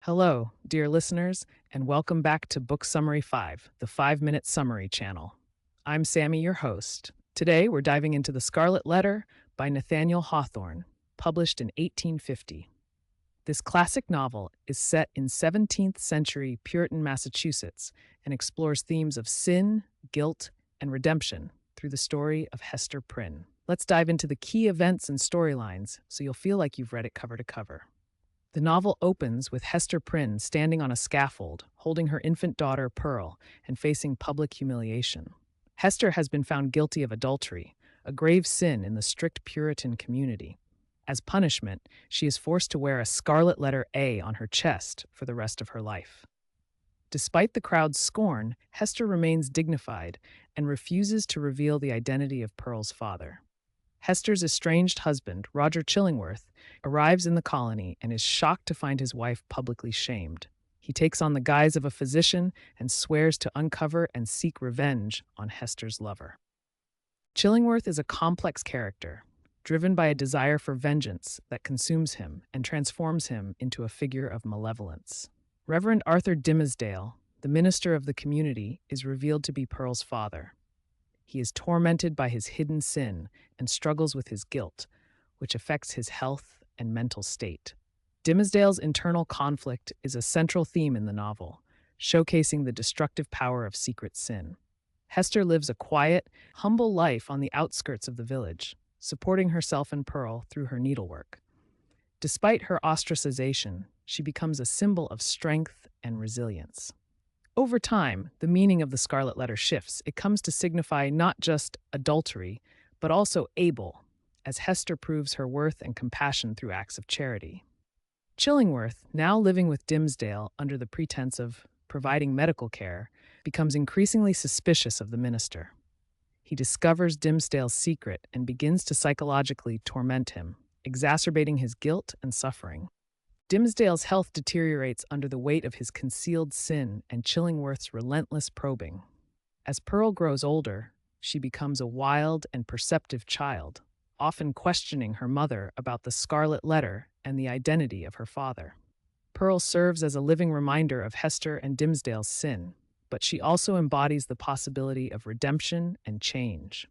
Hello, dear listeners, and welcome back to Book Summary 5, the 5-Minute Summary channel. I'm Sammy, your host. Today, we're diving into The Scarlet Letter by Nathaniel Hawthorne, published in 1850. This classic novel is set in 17th century Puritan Massachusetts and explores themes of sin, guilt, and redemption through the story of Hester Prynne. Let's dive into the key events and storylines so you'll feel like you've read it cover to cover. The novel opens with Hester Prynne standing on a scaffold, holding her infant daughter Pearl and facing public humiliation. Hester has been found guilty of adultery, a grave sin in the strict Puritan community. As punishment, she is forced to wear a scarlet letter A on her chest for the rest of her life. Despite the crowd's scorn, Hester remains dignified and refuses to reveal the identity of Pearl's father. Hester's estranged husband, Roger Chillingworth, arrives in the colony and is shocked to find his wife publicly shamed. He takes on the guise of a physician and swears to uncover and seek revenge on Hester's lover. Chillingworth is a complex character, driven by a desire for vengeance that consumes him and transforms him into a figure of malevolence. Reverend Arthur Dimmesdale, the minister of the community, is revealed to be Pearl's father. He is tormented by his hidden sin and struggles with his guilt, which affects his health and mental state. Dimmesdale's internal conflict is a central theme in the novel, showcasing the destructive power of secret sin. Hester lives a quiet, humble life on the outskirts of the village, supporting herself and Pearl through her needlework. Despite her ostracization, she becomes a symbol of strength and resilience. Over time, the meaning of the Scarlet Letter shifts. It comes to signify not just adultery, but also able, as Hester proves her worth and compassion through acts of charity. Chillingworth, now living with Dimmesdale under the pretense of providing medical care, becomes increasingly suspicious of the minister. He discovers Dimmesdale's secret and begins to psychologically torment him, exacerbating his guilt and suffering. Dimmesdale's health deteriorates under the weight of his concealed sin and Chillingworth's relentless probing. As Pearl grows older, she becomes a wild and perceptive child, often questioning her mother about the Scarlet Letter and the identity of her father. Pearl serves as a living reminder of Hester and Dimmesdale's sin, but she also embodies the possibility of redemption and change.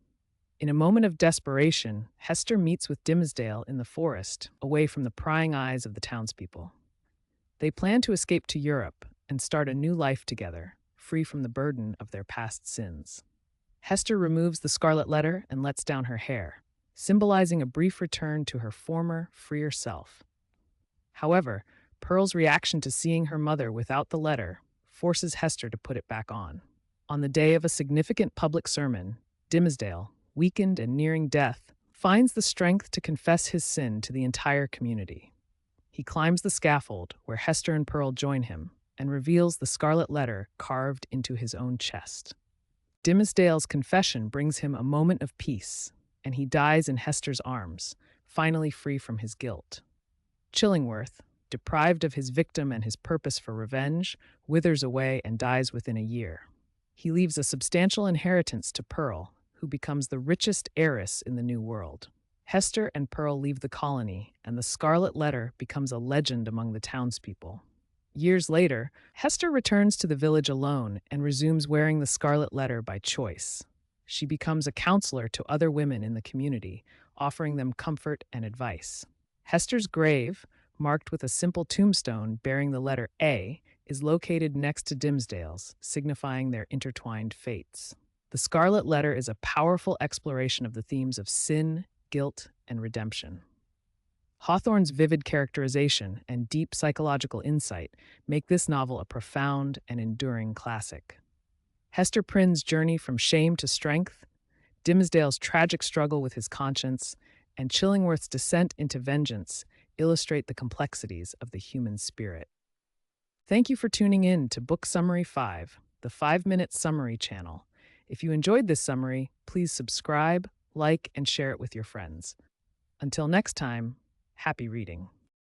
In a moment of desperation, Hester meets with Dimmesdale in the forest, away from the prying eyes of the townspeople. They plan to escape to Europe and start a new life together, free from the burden of their past sins. Hester removes the Scarlet Letter and lets down her hair, symbolizing a brief return to her former, freer self. However, Pearl's reaction to seeing her mother without the letter forces Hester to put it back on. On the day of a significant public sermon, Dimmesdale, weakened and nearing death, finds the strength to confess his sin to the entire community. He climbs the scaffold where Hester and Pearl join him and reveals the Scarlet Letter carved into his own chest. Dimmesdale's confession brings him a moment of peace, and he dies in Hester's arms, finally free from his guilt. Chillingworth, deprived of his victim and his purpose for revenge, withers away and dies within a year. He leaves a substantial inheritance to Pearl, who becomes the richest heiress in the New World. Hester and Pearl leave the colony, and the Scarlet Letter becomes a legend among the townspeople. Years later, Hester returns to the village alone and resumes wearing the Scarlet Letter by choice. She becomes a counselor to other women in the community, offering them comfort and advice. Hester's grave, marked with a simple tombstone bearing the letter A, is located next to Dimmesdale's, signifying their intertwined fates. The Scarlet Letter is a powerful exploration of the themes of sin, guilt, and redemption. Hawthorne's vivid characterization and deep psychological insight make this novel a profound and enduring classic. Hester Prynne's journey from shame to strength, Dimmesdale's tragic struggle with his conscience, and Chillingworth's descent into vengeance illustrate the complexities of the human spirit. Thank you for tuning in to Book Summary 5, the 5-Minute Summary channel. If you enjoyed this summary, please subscribe, like, and share it with your friends. Until next time, happy reading.